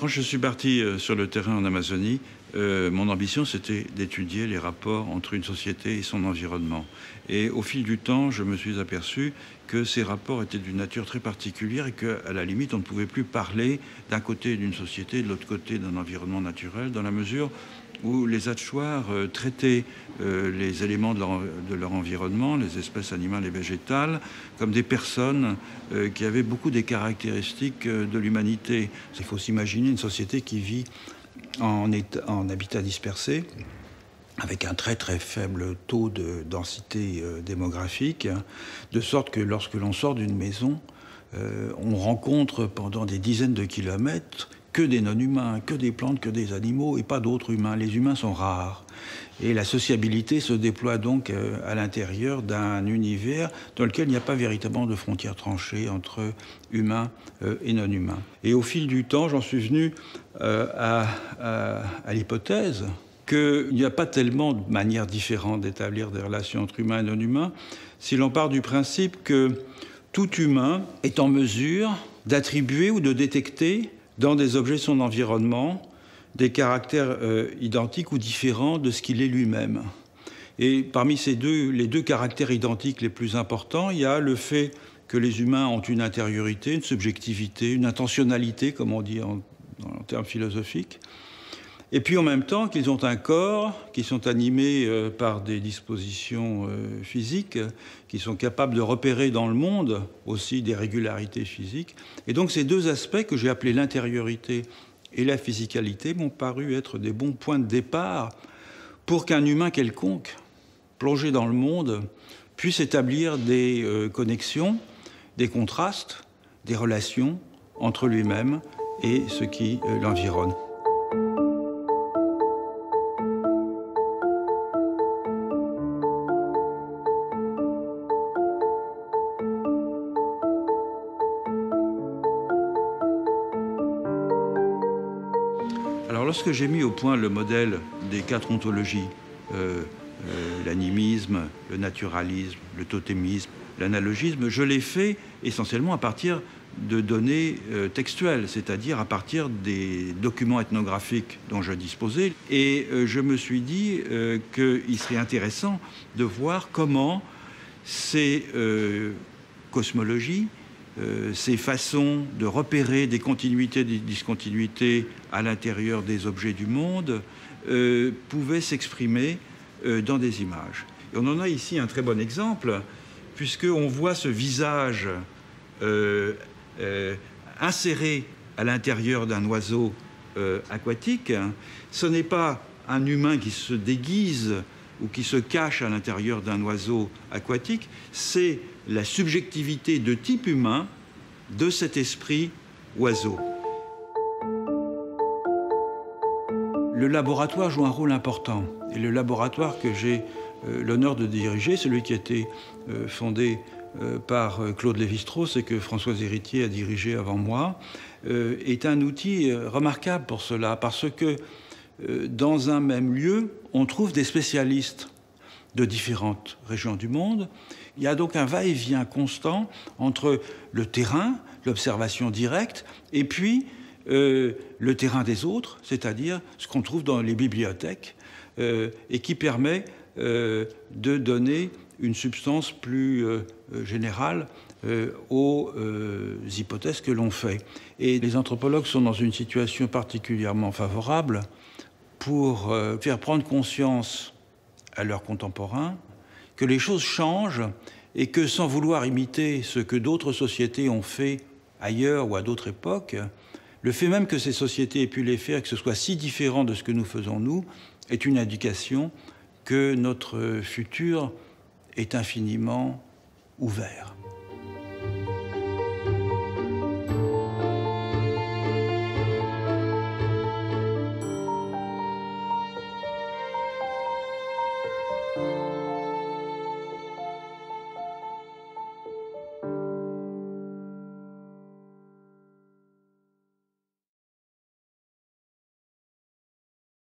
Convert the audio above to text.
quand je suis parti sur le terrain en Amazonie, mon ambition, c'était d'étudier les rapports entre une société et son environnement. Et au fil du temps, je me suis aperçu que ces rapports étaient d'une nature très particulière et qu'à la limite, on ne pouvait plus parler d'un côté d'une société, de l'autre côté d'un environnement naturel, dans la mesure où les Achuars traitaient les éléments de leur environnement, les espèces animales et végétales, comme des personnes qui avaient beaucoup des caractéristiques de l'humanité. Il faut s'imaginer une société qui vit en habitat dispersé, avec un très très faible taux de densité démographique, de sorte que lorsque l'on sort d'une maison, on rencontre pendant des dizaines de kilomètres que des non-humains, que des plantes, que des animaux, et pas d'autres humains. Les humains sont rares. Et la sociabilité se déploie donc à l'intérieur d'un univers dans lequel il n'y a pas véritablement de frontières tranchées entre humains et non-humains. Et au fil du temps, j'en suis venu à l'hypothèse qu'il n'y a pas tellement de manières différentes d'établir des relations entre humains et non-humains si l'on part du principe que tout humain est en mesure d'attribuer ou de détecter dans des objets de son environnement des caractères identiques ou différents de ce qu'il est lui-même. Et parmi les deux caractères identiques les plus importants, il y a le fait que les humains ont une intériorité, une subjectivité, une intentionnalité, comme on dit en termes philosophiques, et puis en même temps qu'ils ont un corps, qui sont animés par des dispositions physiques, qui sont capables de repérer dans le monde aussi des régularités physiques. Et donc ces deux aspects que j'ai appelés l'intériorité et la physicalité m'ont paru être des bons points de départ pour qu'un humain quelconque, plongé dans le monde, puisse établir des connexions, des contrastes, des relations entre lui-même et ce qui l'environne. Alors, lorsque j'ai mis au point le modèle des quatre ontologies, l'animisme, le naturalisme, le totémisme, l'analogisme, je l'ai fait essentiellement à partir de données textuelles, c'est-à-dire à partir des documents ethnographiques dont je disposais. Et je me suis dit qu'il serait intéressant de voir comment ces cosmologies, ces façons de repérer des continuités, des discontinuités à l'intérieur des objets du monde pouvaient s'exprimer dans des images. Et on en a ici un très bon exemple, puisqu'on voit ce visage inséré à l'intérieur d'un oiseau aquatique. Ce n'est pas un humain qui se déguise ou qui se cache à l'intérieur d'un oiseau aquatique, c'est la subjectivité de type humain de cet esprit oiseau. Le laboratoire joue un rôle important. Et le laboratoire que j'ai l'honneur de diriger, celui qui a été fondé par Claude Lévi-Strauss et que Françoise Héritier a dirigé avant moi, est un outil remarquable pour cela, parce que dans un même lieu, on trouve des spécialistes de différentes régions du monde. Il y a donc un va-et-vient constant entre le terrain, l'observation directe, et puis le terrain des autres, c'est-à-dire ce qu'on trouve dans les bibliothèques, et qui permet de donner une substance plus générale aux hypothèses que l'on fait. Et les anthropologues sont dans une situation particulièrement favorable pour faire prendre conscience à leurs contemporains que les choses changent et que, sans vouloir imiter ce que d'autres sociétés ont fait ailleurs ou à d'autres époques, le fait même que ces sociétés aient pu les faire, que ce soit si différent de ce que nous faisons nous, est une indication que notre futur est infiniment ouvert.